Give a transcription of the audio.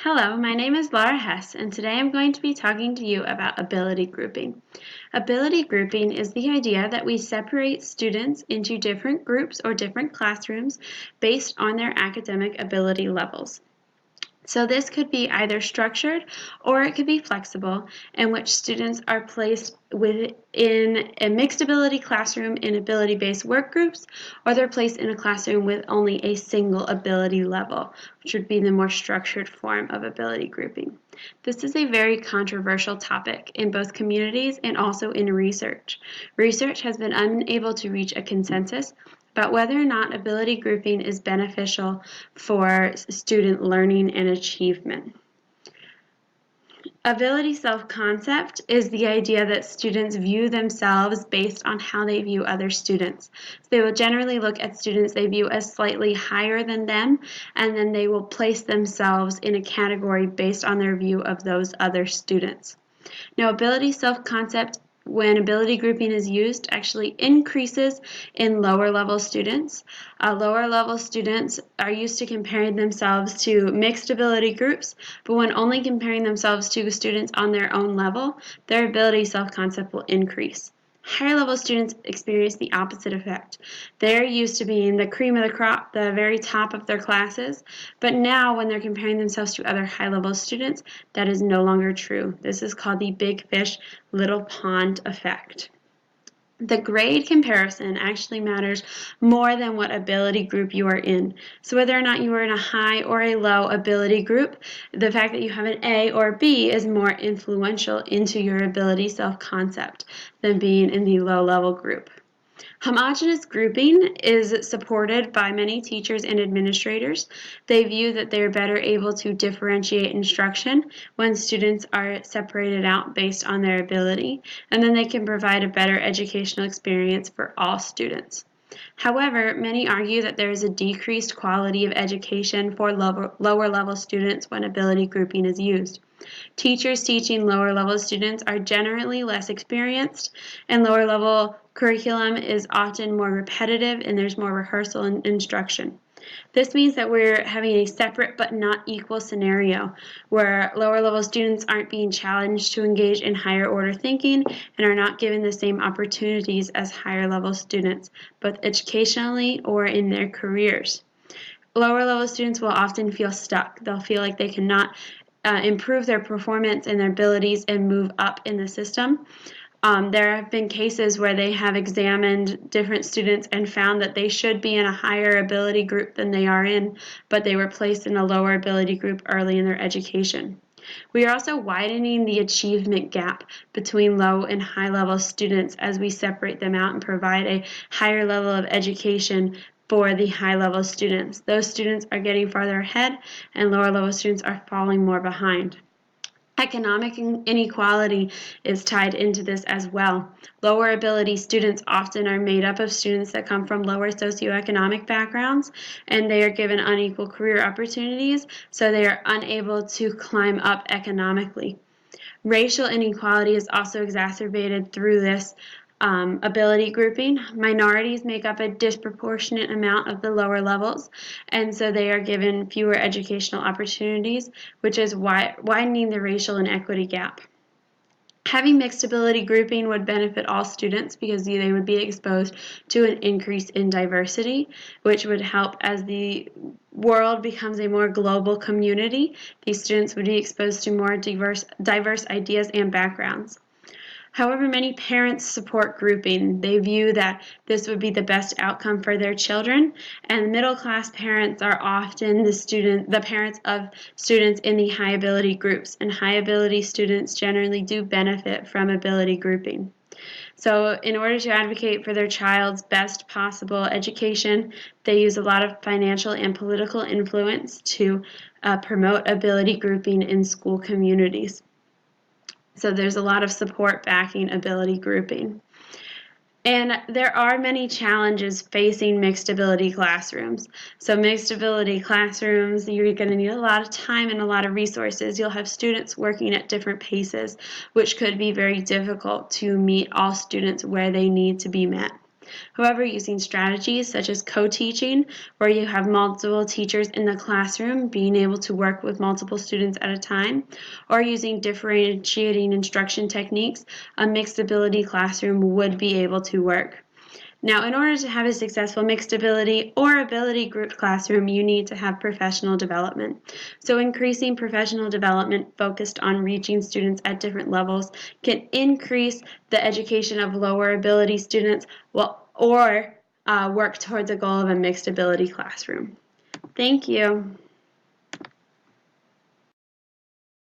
Hello, my name is Laura Hess, and today I'm going to be talking to you about ability grouping. Ability grouping is the idea that we separate students into different groups or different classrooms based on their academic ability levels. So this could be either structured or it could be flexible, in which students are placed within a mixed ability classroom in ability-based work groups, or they're placed in a classroom with only a single ability level, which would be the more structured form of ability grouping. This is a very controversial topic in both communities and also in research. Research has been unable to reach a consensus about whether or not ability grouping is beneficial for student learning and achievement. Ability self-concept is the idea that students view themselves based on how they view other students. So they will generally look at students they view as slightly higher than them, and then they will place themselves in a category based on their view of those other students. Now, ability self-concept, when ability grouping is used, actually increases in lower level students. Lower level students are used to comparing themselves to mixed ability groups, but when only comparing themselves to students on their own level, their ability self-concept will increase. Higher level students experience the opposite effect. They're used to being the cream of the crop, the very top of their classes, but now when they're comparing themselves to other high level students, that is no longer true. This is called the big fish, little pond effect. The grade comparison actually matters more than what ability group you are in. So whether or not you are in a high or a low ability group, the fact that you have an A or B is more influential into your ability self-concept than being in the low level group. Homogeneous grouping is supported by many teachers and administrators. They view that they're better able to differentiate instruction when students are separated out based on their ability, and then they can provide a better educational experience for all students. However, many argue that there is a decreased quality of education for lower level students when ability grouping is used. Teachers teaching lower level students are generally less experienced, and lower level curriculum is often more repetitive and there's more rehearsal and instruction. This means that we're having a separate but not equal scenario where lower level students aren't being challenged to engage in higher order thinking and are not given the same opportunities as higher level students, both educationally or in their careers. Lower level students will often feel stuck. They'll feel like they cannot improve their performance and their abilities and move up in the system. There have been cases where they have examined different students and found that they should be in a higher ability group than they are in, but they were placed in a lower ability group early in their education. We are also widening the achievement gap between low and high level students as we separate them out and provide a higher level of education for the high level students. Those students are getting farther ahead and lower level students are falling more behind. Economic inequality is tied into this as well. Lower ability students often are made up of students that come from lower socioeconomic backgrounds, and they are given unequal career opportunities, so they are unable to climb up economically. Racial inequality is also exacerbated through this ability grouping. Minorities make up a disproportionate amount of the lower levels, and so they are given fewer educational opportunities, which is widening the racial inequity gap. Having mixed ability grouping would benefit all students because they would be exposed to an increase in diversity, which would help as the world becomes a more global community. These students would be exposed to more diverse ideas and backgrounds. However, many parents support grouping. They view that this would be the best outcome for their children, and middle-class parents are often the parents of students in the high ability groups, and high ability students generally do benefit from ability grouping. So in order to advocate for their child's best possible education, they use a lot of financial and political influence to promote ability grouping in school communities. So there's a lot of support backing ability grouping. And there are many challenges facing mixed ability classrooms. So mixed ability classrooms, you're going to need a lot of time and a lot of resources. You'll have students working at different paces, which could be very difficult to meet all students where they need to be met. However, using strategies such as co-teaching, where you have multiple teachers in the classroom being able to work with multiple students at a time, or using differentiating instruction techniques, a mixed ability classroom would be able to work. Now, in order to have a successful mixed ability or ability group classroom, you need to have professional development. So increasing professional development focused on reaching students at different levels can increase the education of lower ability students or work towards a goal of a mixed ability classroom. Thank you.